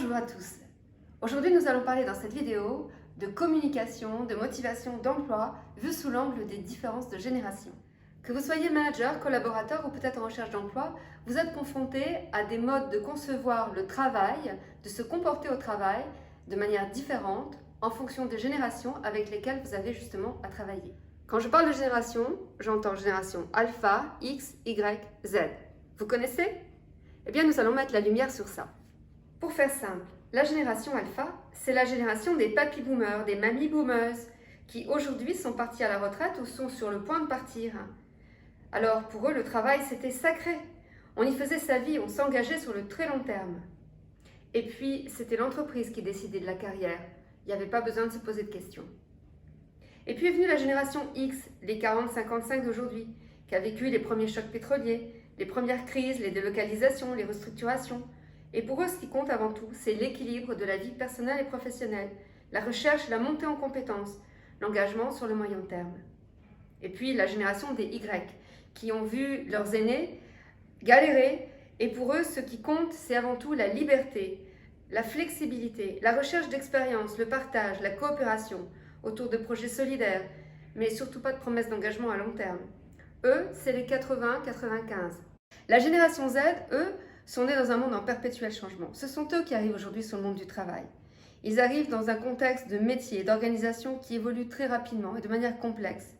Bonjour à tous. Aujourd'hui, nous allons parler dans cette vidéo de communication, de motivation, d'emploi, vu sous l'angle des différences de génération. Que vous soyez manager, collaborateur ou peut-être en recherche d'emploi, vous êtes confronté à des modes de concevoir le travail, de se comporter au travail de manière différente en fonction des générations avec lesquelles vous avez justement à travailler. Quand je parle de génération, j'entends génération alpha, X, Y, Z. Vous connaissez? Eh bien, nous allons mettre la lumière sur ça. Pour faire simple, la génération alpha, c'est la génération des papy boomers, des mamie boomers, qui aujourd'hui sont partis à la retraite ou sont sur le point de partir. Alors pour eux, le travail, c'était sacré. On y faisait sa vie, on s'engageait sur le très long terme. Et puis, c'était l'entreprise qui décidait de la carrière. Il n'y avait pas besoin de se poser de questions. Et puis est venue la génération X, les 40-55 d'aujourd'hui, qui a vécu les premiers chocs pétroliers, les premières crises, les délocalisations, les restructurations. Et pour eux, ce qui compte avant tout, c'est l'équilibre de la vie personnelle et professionnelle, la recherche, la montée en compétences, l'engagement sur le moyen terme. Et puis la génération des Y, qui ont vu leurs aînés galérer, et pour eux, ce qui compte, c'est avant tout la liberté, la flexibilité, la recherche d'expérience, le partage, la coopération autour de projets solidaires, mais surtout pas de promesses d'engagement à long terme. Eux, c'est les 80-95. La génération Z, eux, sont nés dans un monde en perpétuel changement. Ce sont eux qui arrivent aujourd'hui sur le monde du travail. Ils arrivent dans un contexte de métier et d'organisation qui évolue très rapidement et de manière complexe.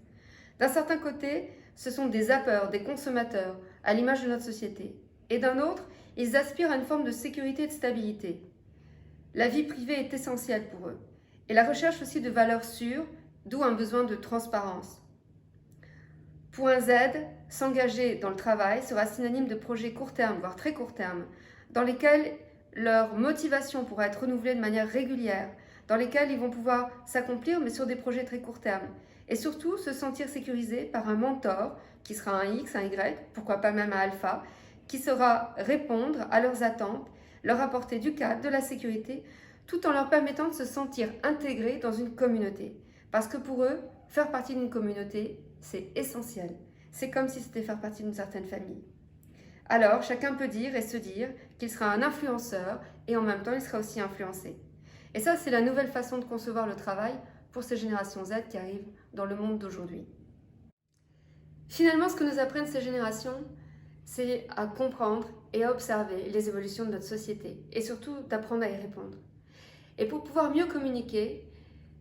D'un certain côté, ce sont des zappeurs, des consommateurs, à l'image de notre société. Et d'un autre, ils aspirent à une forme de sécurité et de stabilité. La vie privée est essentielle pour eux. Et la recherche aussi de valeurs sûres, d'où un besoin de transparence. Pour un Z, s'engager dans le travail sera synonyme de projets court terme, voire très court terme, dans lesquels leur motivation pourra être renouvelée de manière régulière, dans lesquels ils vont pouvoir s'accomplir, mais sur des projets très court terme. Et surtout, se sentir sécurisés par un mentor, qui sera un X, un Y, pourquoi pas même un alpha, qui saura répondre à leurs attentes, leur apporter du cadre, de la sécurité, tout en leur permettant de se sentir intégrés dans une communauté. Parce que pour eux, faire partie d'une communauté, c'est essentiel. C'est comme si c'était faire partie d'une certaine famille. Alors, chacun peut dire et se dire qu'il sera un influenceur et en même temps, il sera aussi influencé. Et ça, c'est la nouvelle façon de concevoir le travail pour ces générations Z qui arrivent dans le monde d'aujourd'hui. Finalement, ce que nous apprennent ces générations, c'est à comprendre et à observer les évolutions de notre société et surtout d'apprendre à y répondre. Et pour pouvoir mieux communiquer,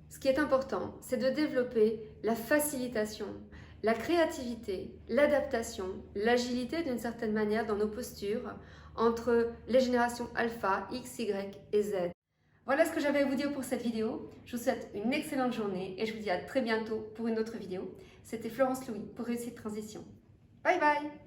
ce qui est important, c'est de développer la facilitation, la créativité, l'adaptation, l'agilité d'une certaine manière dans nos postures entre les générations alpha, X, Y et Z. Voilà ce que j'avais à vous dire pour cette vidéo. Je vous souhaite une excellente journée et je vous dis à très bientôt pour une autre vidéo. C'était Florence Louis pour Réussite Transition. Bye bye!